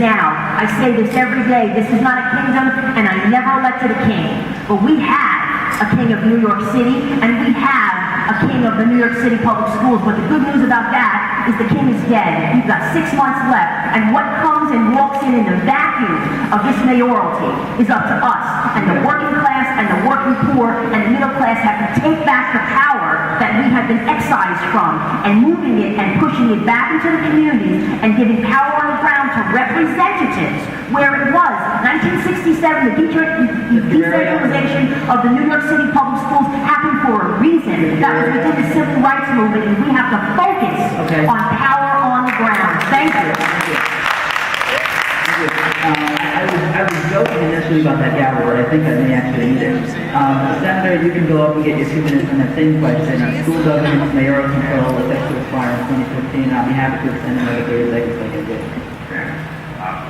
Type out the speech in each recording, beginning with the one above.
now. I say this every day. This is not a kingdom, and I never elected a king. But we have a king of New York City, and we have a king of the New York City public schools. But the good news about that is the king is dead. You've got 6 months left, and what comes and walks in the vacuum of this mayoralty is up to us. And the working class and the working poor and the middle class have to take back the power that we have been excised from, and moving it and pushing it back into the communities and giving power on the ground to representatives where it was. 1967, the decentralization of the New York City public schools happened for a reason. That was within the civil rights movement, and we have to focus on power on the ground. Thank you. I was joking initially about that gavel, but I think I may actually need it. Senator, you can go up and get your 2 minutes on that same question. School government's mayoral control was set to expire in 2015. I'll be happy to extend another 30 seconds like I did.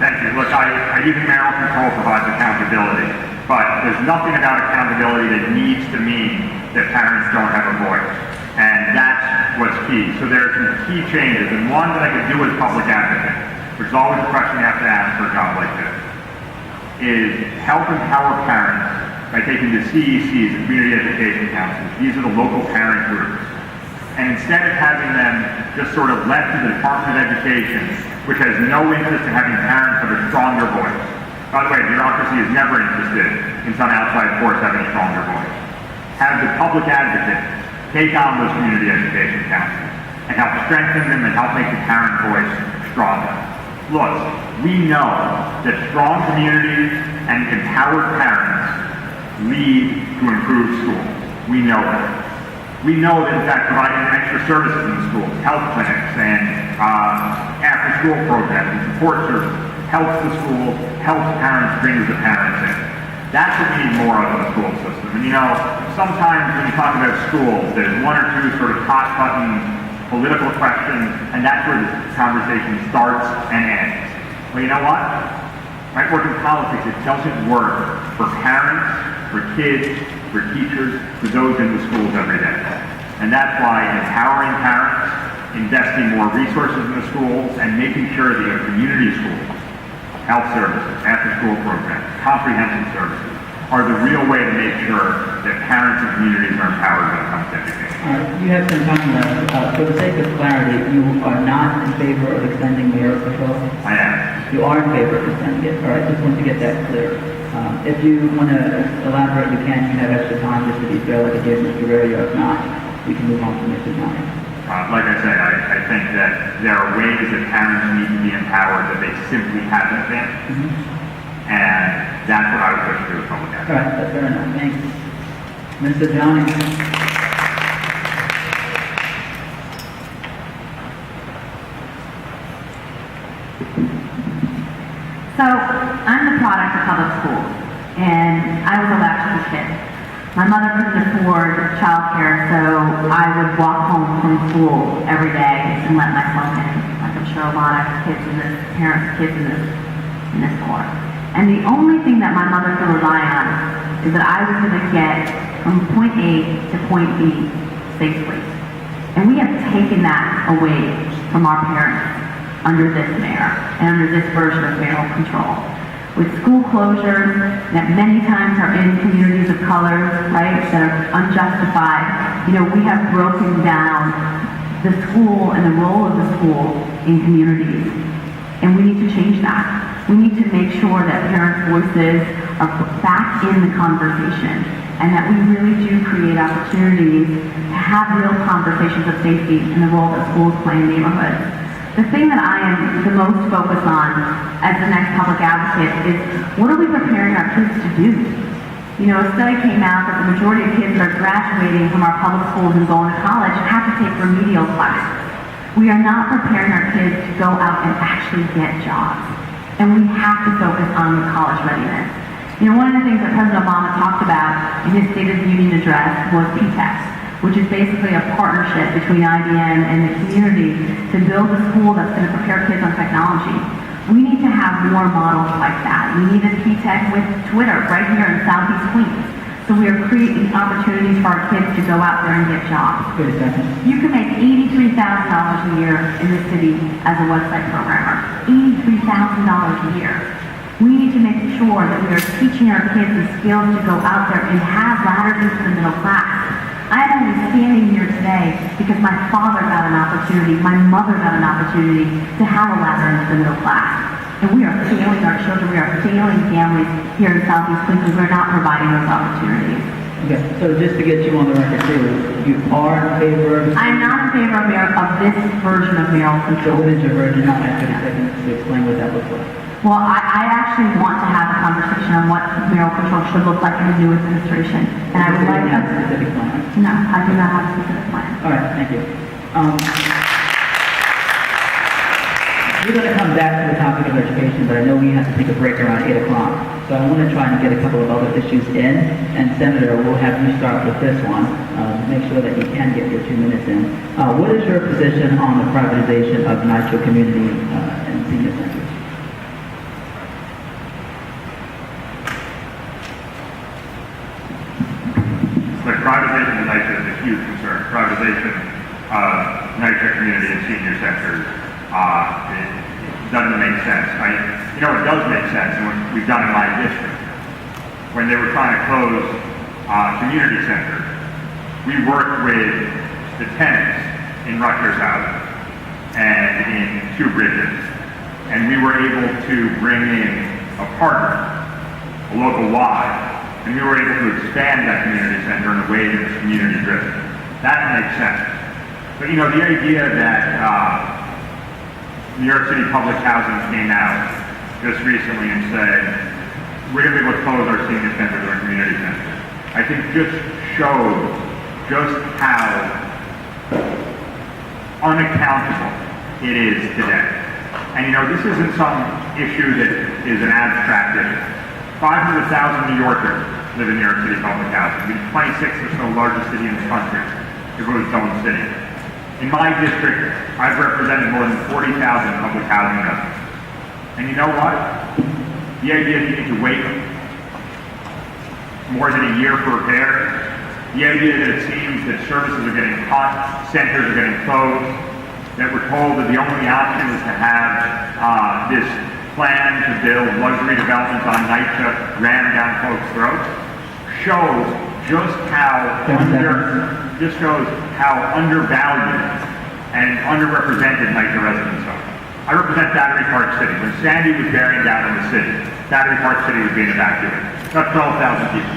Thank you. Look, I do think mayoral control provides accountability, but there's nothing about accountability that needs to mean that parents don't have a voice. And that's what's key. So there are some key changes, and one that I could do as public advocate, which is always a question you have to ask for a job like this, is help empower parents by taking the CECs, the Community Education Councils. These are the local parent groups. And instead of having them just sort of left to the Department of Education, which has no interest in having parents have a stronger voice. By the way, bureaucracy is never interested in some outside force having a stronger voice. Have the public advocate take on those community education councils and help strengthen them and help make the parent voice stronger. Look, we know that strong communities and empowered parents lead to improved schools. We know that. We know that, in fact, providing extra services in the schools, health clinics and after-school programs and support services, helps the schools, helps parents, brings the parents in. That's what we need more of in the school system. And you know, sometimes when you talk about schools, there's one or two sort of hot-button political questions, and that's where the conversation starts and ends. Well, you know what? Might work in politics. It doesn't work for parents, for kids, for teachers, for those in the schools every day. And that's why empowering parents, investing more resources in the schools, and making sure that your community schools, health services, after-school programs, comprehensive services, are the real way to make sure that parents and communities are empowered when it comes to education. You have some time left. For the sake of clarity, you are not in favor of extending mayoral control? I am. You are in favor of extending it. All right, just want to get that clear. If you want to elaborate, you can. You have extra time just to be fair, like I gave Mr. Rario. If not, we can move on to Mr. Johnny. Like I said, I think that there are ways that parents need to be empowered that they simply haven't been. And that's what I would push through the public advocate. All right, that's fair enough. Thanks. Mr. Johnny. So, I'm the product of public schools, and I was a latchkey kid. My mother couldn't afford childcare, so I would walk home from school every day and let myself in, like I'm sure a lot of kids in this, parents, kids in this court. And the only thing that my mother could rely on is that I was going to get from point A to point B safely. And we have taken that away from our parents under this mayor and under this version of mayoral control. With school closures that many times are in communities of color, right, that are unjustified, you know, we have broken down the school and the role of the school in communities. And we need to change that. We need to make sure that parents' voices are put back in the conversation and that we really do create opportunities to have real conversations of safety and the role that schools play in neighborhoods. The thing that I am the most focused on as the next public advocate is what are we preparing our kids to do? You know, a study came out that the majority of kids that are graduating from our public schools and going to college have to take remedial classes. We are not preparing our kids to go out and actually get jobs. And we have to focus on college readiness. You know, one of the things that President Obama talked about in his State of the Union address was PTEX, which is basically a partnership between IBM and the community to build a school that's going to prepare kids on technology. We need to have more models like that. We need a PTEC with Twitter right here in Southeast Queens, So we are creating opportunities for our kids to go out there and get jobs. 30 seconds. You can make $83,000 a year in the city as a website programmer. $83,000 a year. We need to make sure that we are teaching our kids the skills to go out there and have ladders into the middle class. I am only standing here today because my father got an opportunity, my mother got an opportunity to have a ladder into the middle class. And we are failing our children, we are failing families here in Southeast Cleveland. We're not providing those opportunities. Okay, so just to get you on the record too, you are in favor of... I'm not in favor of this version of mayoral So control. what is your version? Now I have 30 seconds to explain what that looks like. Well, I actually want to have a conversation on what mayoral control should look like in the new administration. And I would like have a to... specific plan. No, I do not have a specific plan. All right, thank you. We're going to come back to the topic of education, but I know we have to take a break around 8 o'clock. So I want to try and get a couple of other issues in. And Senator, we'll have you start with this one. Make sure that you can get your 2 minutes in. What is your position on the privatization of Nitro Community and Senior Centers? But privatization of NYCHA is a huge concern. Privatization of NYCHA community and senior centers, it doesn't make sense. It does make sense, and what we've done in my district. When they were trying to close community centers, we worked with the tenants in Rutgers House and in Two Bridges, and we were able to bring in a partner, a local Y, and we were able to expand that community center in a way that was community driven. That makes sense. But the idea that New York City Public Housing came out just recently and said, we're going to be able to close our senior centers or community centers, I think just shows just how unaccountable it is today. And this isn't some issue that is an abstract issue. 500,000 New Yorkers live in New York City Public Housing. We're the 26th or so largest city in the country if it was its own city. In my district, I've represented more than 40,000 public housing residents. And you know what? The idea that you need to wait more than a year for repairs, the idea that it seems that services are getting cut, centers are getting closed, that we're told that the only option is to have this plan to build luxury developments on NYCHA rammed down folks' throats, shows just how undervalued and underrepresented NYCHA residents are. I represent Battery Park City. When Sandy was bearing down on the city, Battery Park City was being evacuated. That's 12,000 people.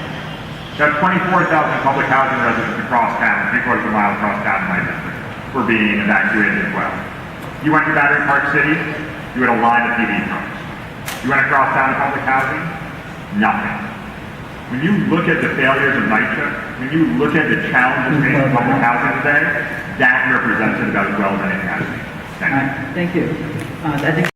That's 24,000 public housing residents across town, 3/4 of a mile across town in my district, were being evacuated as well. You went to Battery Park City, you had a line of TV trucks. You went across town to public housing, nothing. When you look at the failures of NYCHA, when you look at the challenges facing public housing today, that represents it about as well as anything I've seen. Thank you. Thank you. I think